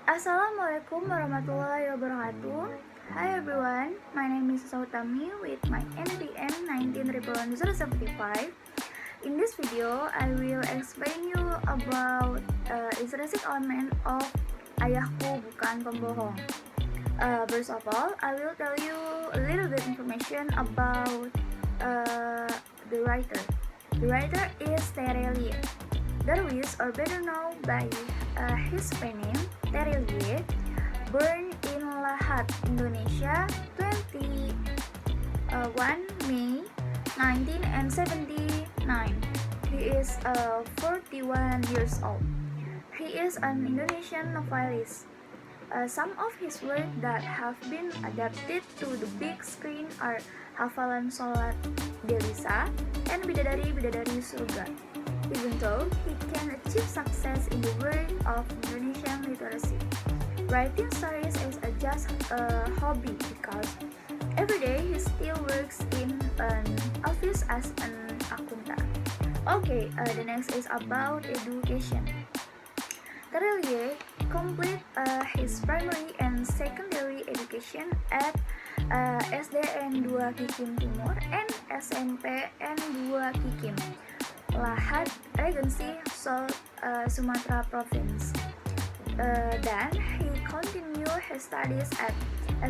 Assalamualaikum warahmatullahi wabarakatuh. Hi everyone, my name is Sautami with my NDN 19.075. In this video, I will explain you about intrinsic element of ayahku bukan pembohong. First of all, I will tell you a little bit information about the writer. The writer is Terelie Darwis, or better known by his pen name, Terelie, born in Lahat, Indonesia, 21 May 1979. He is 41 years old. He is an Indonesian novelist. Some of his work that have been adapted to the big screen are Hafalan Sholat Delisa and Bidadari Surga. Even though he can achieve success in the world of Indonesian literacy, writing stories is just a hobby because every day he still works in an office as an accountant. Okay, the next is about education. Terelie complete his primary and secondary education at SDN 2 Kikim Timur and SMPN 2 Kikim, Lahat Regency, Sumatera Province. Then he continued his studies at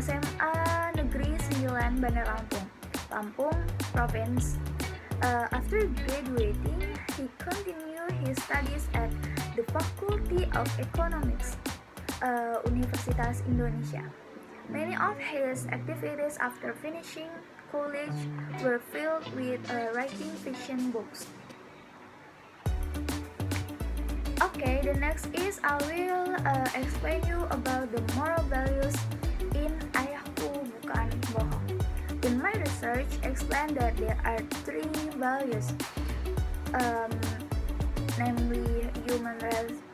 SMA Negeri 9 Bandar Lampung, Lampung Province. After graduating, he continued his studies at the Faculty of Economics, Universitas Indonesia. Many of his activities after finishing college were filled with writing fiction books. Okay, the next is I will explain you about the moral values in Ayahku Bukan Bohong. In my research, explained that there are three values, namely human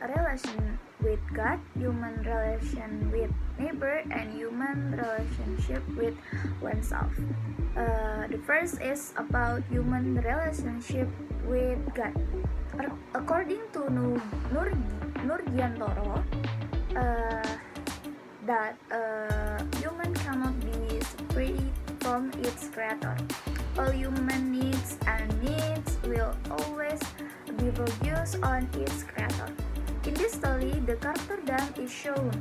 relation with God, human relation with neighbor, and human relationship with oneself. The first is about human relationship with God. According to Nurgiantoro, that human cannot be separated from its creator. All human needs and needs will always be focused on its creator. In this story, the character Dam is shown.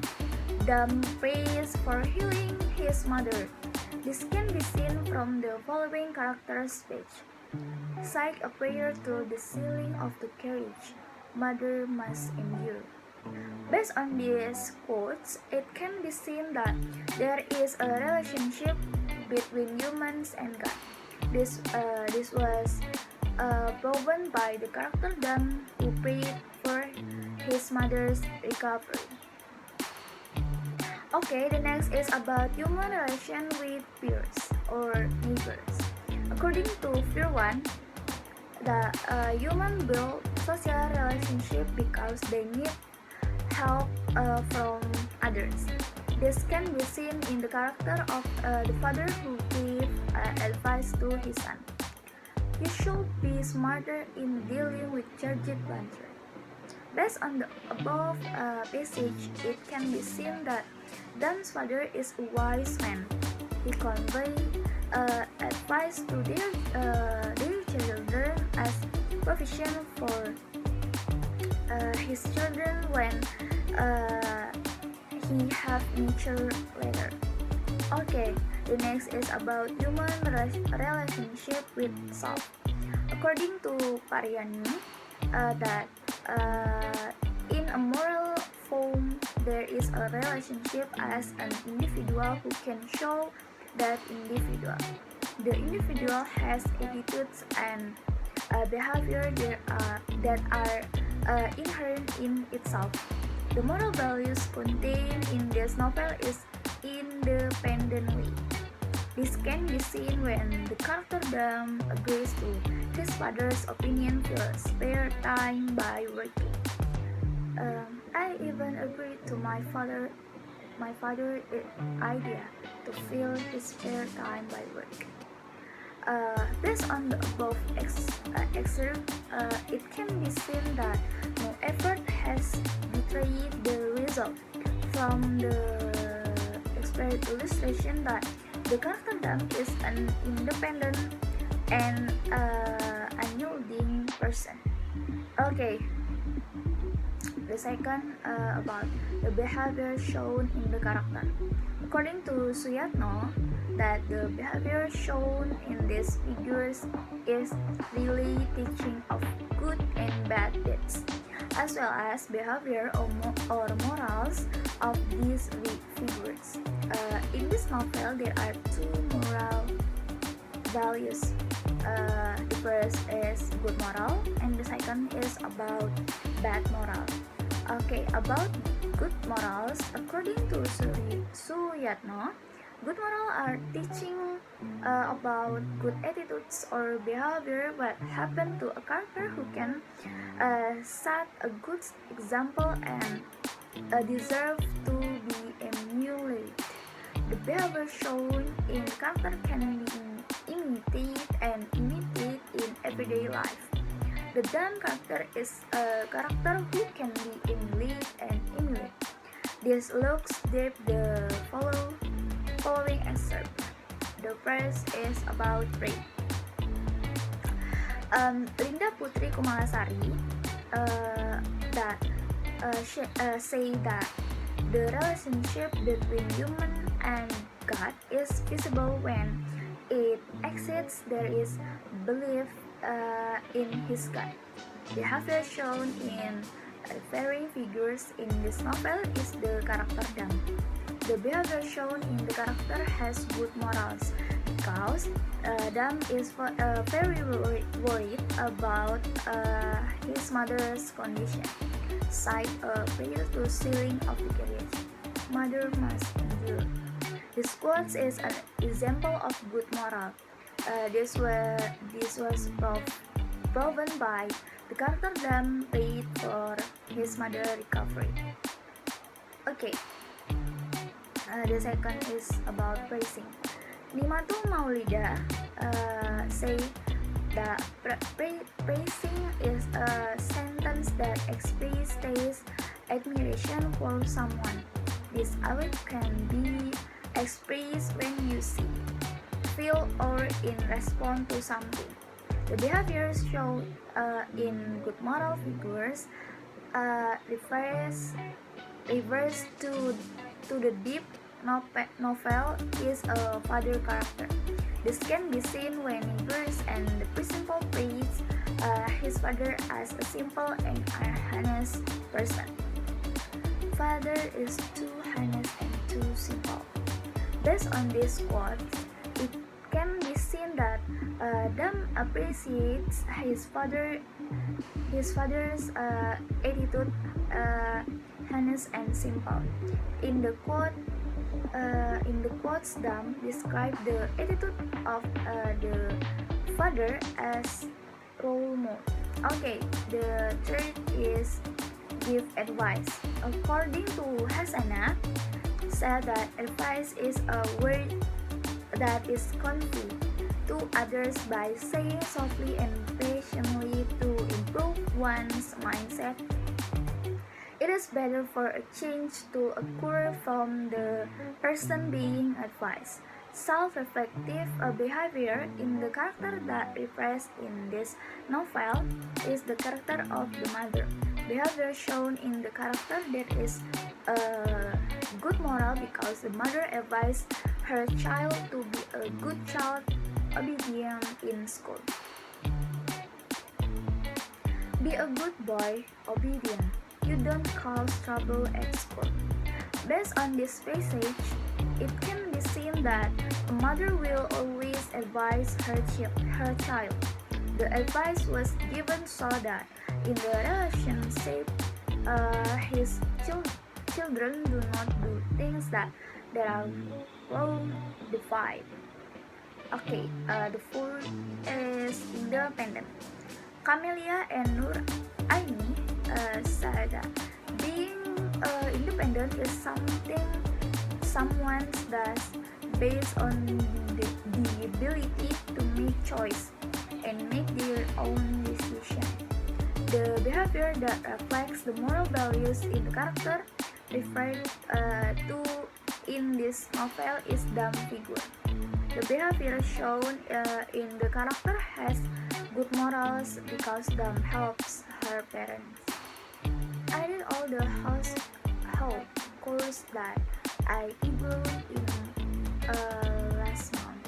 Dam prays for healing his mother. This can be seen from the following character speech. Cite a prayer to the ceiling of the carriage. Mother must endure. Based on these quotes, it can be seen that there is a relationship between humans and God. This was proven by the character Dan who prayed for his mother's recovery. Okay, the next is about human relation with peers or neighbors. According to Fear 1, the human build social relationship because they need help from others. This can be seen in the character of the father who gave advice to his son. You should be smarter in dealing with charged planter. Based on the above passage, it can be seen that Dan's father is a wise man. He conveyed advice to their children as provision for his children when he have mature later. Okay, the next is about human relationship with self. According to Pariani, that in a moral form there is a relationship as an individual who can show that individual. The individual has attitudes and behavior that are inherent in itself. The moral values contained in this novel is independently. This can be seen when the character Dam agrees to his father's opinion for spare time by working. I even agreed to my father's idea to fill his spare time by work. Based on the above excerpt, it can be seen that no effort has betrayed the result. For from the illustration that the character Dam is an independent and unyielding person. Okay, the second about the behavior shown in the character. According to Suyatno, that the behavior shown in these figures is really teaching of good and bad deeds, as well as behavior or morals of these figures. In this novel, there are two moral values. The first is good moral, and the second is about bad moral. Okay, about good morals, according to Suyatno, good moral are teaching about good attitudes or behavior what happen to a character who can set a good example and deserve to be emulated. The behavior shown in character can be imitated in everyday life. The Dan character is a character who can be emulated and emulated. This looks deep the following excerpt. The first is about rape. Linda Putri Kumalasari say that the relationship between human and God is visible when it exists. There is belief in his God. Behavior shown in varying figures in this novel is the character Dam. The behavior shown in the character has good morals because Dam is very worried about his mother's condition. Cite a prayer to ceiling of the carriage. Mother must endure. This quote is an example of good moral. This was proven by the character Dam prayed for his mother recovery. Okay, the second is about praising. Nimatu Maulida say that praising is a sentence that expresses admiration for someone. This award can be expressed when you see, feel, or in response to something. The behaviors shown in good moral figures refers to the deep novel is a father character. This can be seen when in verse and the principal praise his father as a simple and honest person. Father is too honest and too simple. Based on this quote, it can be seen that Dam appreciates his father's attitude, honest and simple. In the quotes, Dam described the attitude of the father as role model. Okay, the third is give advice. According to Hasanah, said that advice is a word that is conveyed to others by saying softly and patiently to improve one's mindset. It is better for a change to occur from the person being advised. Self-reflective behavior in the character that refers in this novel is the character of the mother. Behavior shown in the character that is good moral because the mother advised her child to be a good child, obedient in school. Be a good boy, obedient. You don't cause trouble at school. Based on this passage, it can be seen that a mother will always advise her child. The advice was given so that in the relationship, his children do not do things that are wrong defied. Okay, the fourth is independent. Camelia and Nur Aini said that being independent is something someone does based on the ability to make choice and make their own decision. The behavior that reflects the moral values in the character referred to in this novel is dumb figure. The behavior shown in the character has good morals because Dam helps her parents. I did all the household chores that I enrolled in last month.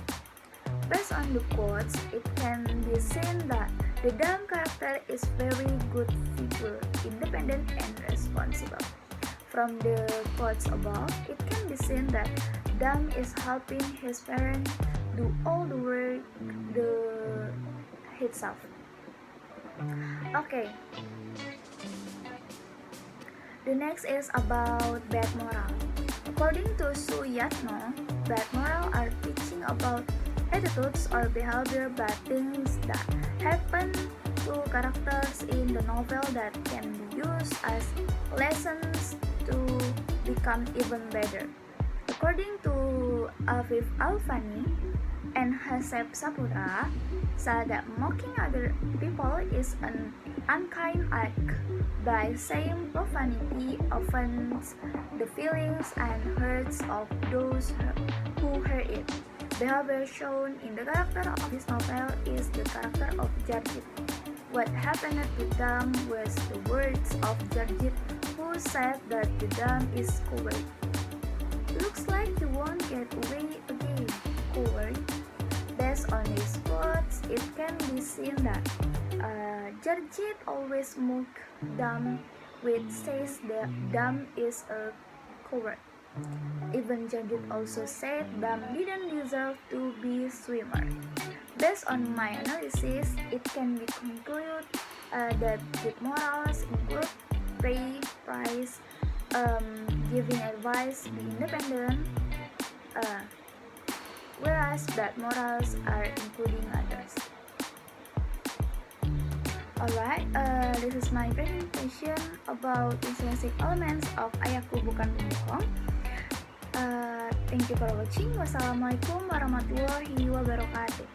Based on the quotes, it can be seen that the Dam character is very good figure, independent and responsible. From the quotes above, it can be seen that Dam is helping his parents do all the work himself. Okay. The next is about bad moral. According to Suyatno, bad moral are teaching about attitudes or behavior bad things that happen to characters in the novel that can be used as lessons to become even better. According to Afif Alfani and Haseb Sapura, said that mocking other people is an unkind act by saying profanity offends the feelings and hurts of those who hear it. Behavior shown in the character of this novel is the character of Jarjit. What happened to Dam was the words of Jarjit, who said that the Dam is coward. Looks like you won't get away again, coward. Based on his quotes, it can be seen that Jarjit always mock Dam, which says that Dam is a coward. Even Jarjit also said Dam didn't deserve to be swimmer. Based on my analysis, it can be concluded that good morals include pay, price, giving advice, be independent, whereas bad morals are including others. Alright, this is my presentation about intrinsic elements of Ayahku Bukan Pembohong. Thank you for watching. Wassalamualaikum warahmatullahi wabarakatuh.